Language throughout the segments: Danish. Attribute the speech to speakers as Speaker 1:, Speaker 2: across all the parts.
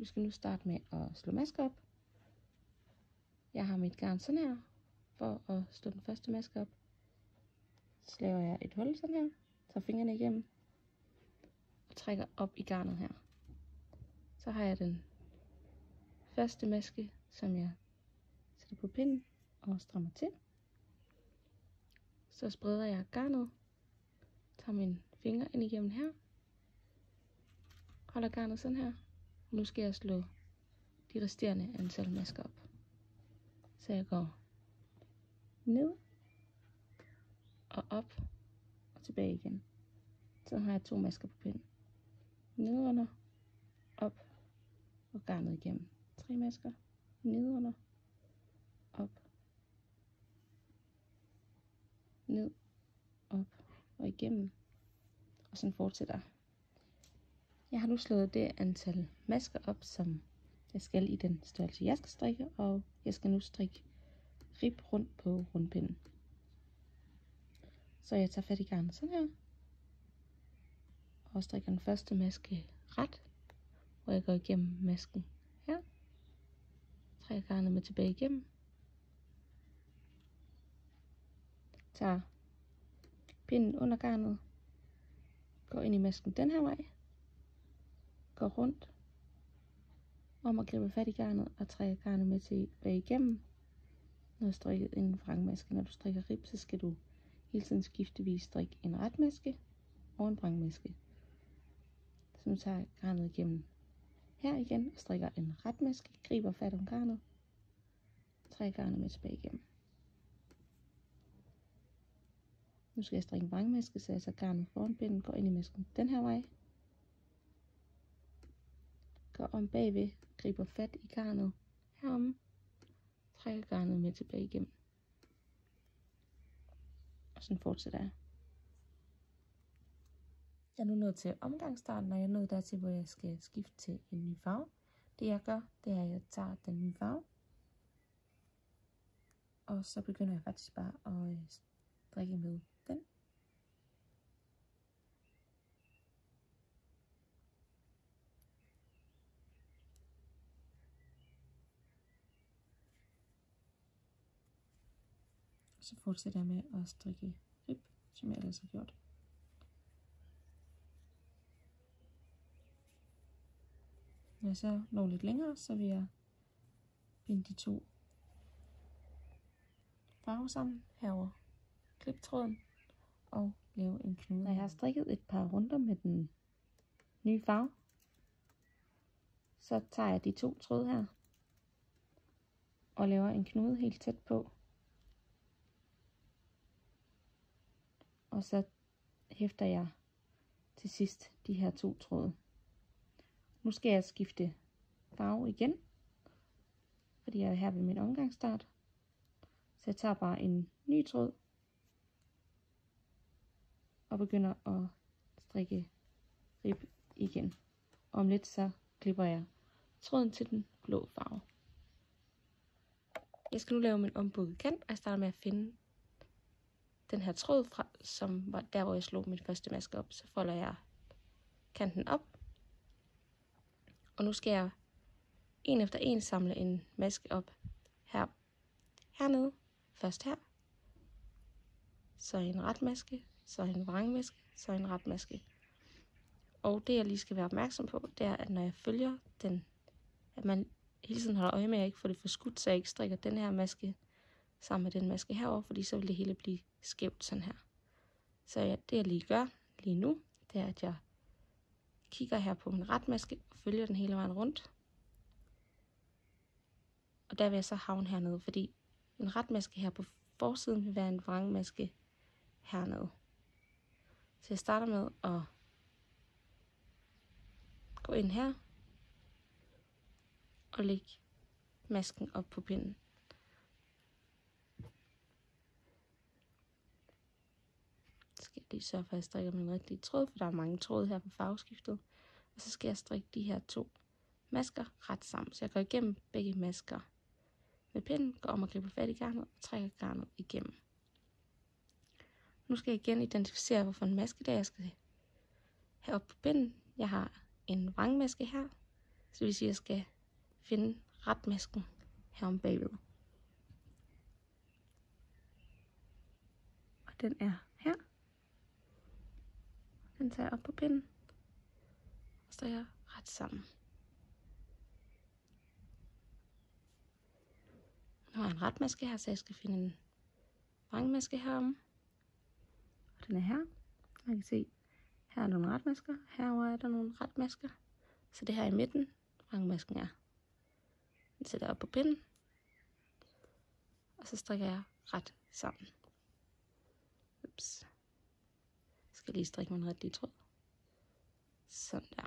Speaker 1: Du skal nu starte med at slå maske op. Jeg har mit garn sådan her, for at slå den første maske op. Så laver jeg et hul sådan her, tager fingrene igennem og trækker op i garnet her. Så har jeg den første maske, som jeg sætter på pinden og strammer til. Så spreder jeg garnet, tager mine fingre ind igennem her, holder garnet sådan her. Nu skal jeg slå de resterende antal masker op. Så jeg går ned og op og tilbage igen. Så har jeg 2 masker på pinden. Nedunder, op og garnet igennem. 3 masker, nedunder, op, ned, op og igennem. Og sådan fortsætter. Jeg har nu slået det antal masker op, som jeg skal i den størrelse, jeg skal strikke, og jeg skal nu strikke rib rundt på rundpinden. Så jeg tager fat i garnet sådan her, og strikker den første maske ret, hvor jeg går igennem masken her, trækker garnet med tilbage igennem, tager pinden under garnet, går ind i masken den her vej, går rundt, om at gribe fat i garnet og trække garnet med tilbage igennem. Når du strikker en vrangmaske, når du strikker rib, så skal du hele tiden skiftevis strikke en ret maske og en vrangmaske. Så nu tager jeg garnet igennem her igen og strikker en ret maske, griber fat om garnet, trækker garnet med tilbage igennem. Nu skal jeg strikke en vrangmaske, så jeg tager garnet foran pinden, går ind i masken den her vej, går om bagved, griber fat i garnet herom, trækker garnet med tilbage igennem. Og sådan fortsætter jeg. Jeg er nu nået til omgangsstarten, og jeg er nået dertil, hvor jeg skal skifte til en ny farve. Det jeg gør, det er, at jeg tager den nye farve, og så begynder jeg faktisk bare at strikke med den. Så fortsætter jeg med at strikke rib, som jeg ellers har gjort. Når jeg så når lidt længere, så vil jeg binde de 2 farver sammen herover, klippe tråden og lave en knude. Når jeg har strikket et par runder med den nye farve, så tager jeg de 2 tråde her og laver en knude helt tæt på. Og så hæfter jeg til sidst de her 2 tråde. Nu skal jeg skifte farve igen, fordi jeg er her ved min omgangsstart. Så jeg tager bare en ny tråd og begynder at strikke rib igen. Om lidt så klipper jeg tråden til den blå farve. Jeg skal nu lave min ombukkede kant, og jeg starter med at finde den her tråd fra, som var der, hvor jeg slog min første maske op. Så folder jeg kanten op, og nu skal jeg en efter en samle en maske op hernede. Først her, så en ret maske, så en vrangmaske, så en ret maske. Og det jeg lige skal være opmærksom på, det er, at når jeg følger den, at man hele tiden holder øje med, at jeg ikke får det forskudt, så jeg ikke strikker den her maske sammen med den maske herover, fordi så vil det hele blive skævt sådan her. Så det jeg lige gør lige nu, det er, at jeg kigger her på min ret maske og følger den hele vejen rundt. Og der vil jeg så havne hernede, fordi en ret maske her på forsiden vil være en vrangmaske hernede. Så jeg starter med at gå ind her og lægge masken op på pinden. Så skal jeg lige sørge for, at jeg strikker min rigtige tråd, for der er mange tråde her på farveskiftet. Og så skal jeg strikke de her 2 masker ret sammen. Så jeg går igennem begge masker med pinden, går om og griber fat i garnet og trækker garnet igennem. Nu skal jeg igen identificere, hvorfor en maske der jeg skal have op på pinden. Jeg har en vrangmaske her, Så det vil sige, at jeg skal finde retmasken her om bagved. Og den er her. Den tager jeg op på pinden. Og så er jeg ret sammen. Nu har jeg en retmaske her, så jeg skal finde en vrangmaske herom. Og den er her. Man kan se, her er nogle retmasker. Herover er der nogle retmasker. Så det her i midten, vrangmasken er. Den sætter jeg op på pinden. Og så strikker jeg ret sammen. Ups. Jeg skal lige strikke min rigtige tråd. Sådan der.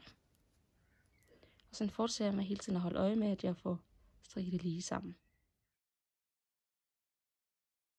Speaker 1: Og så fortsætter jeg med hele tiden at holde øje med, at jeg får strikket det lige sammen.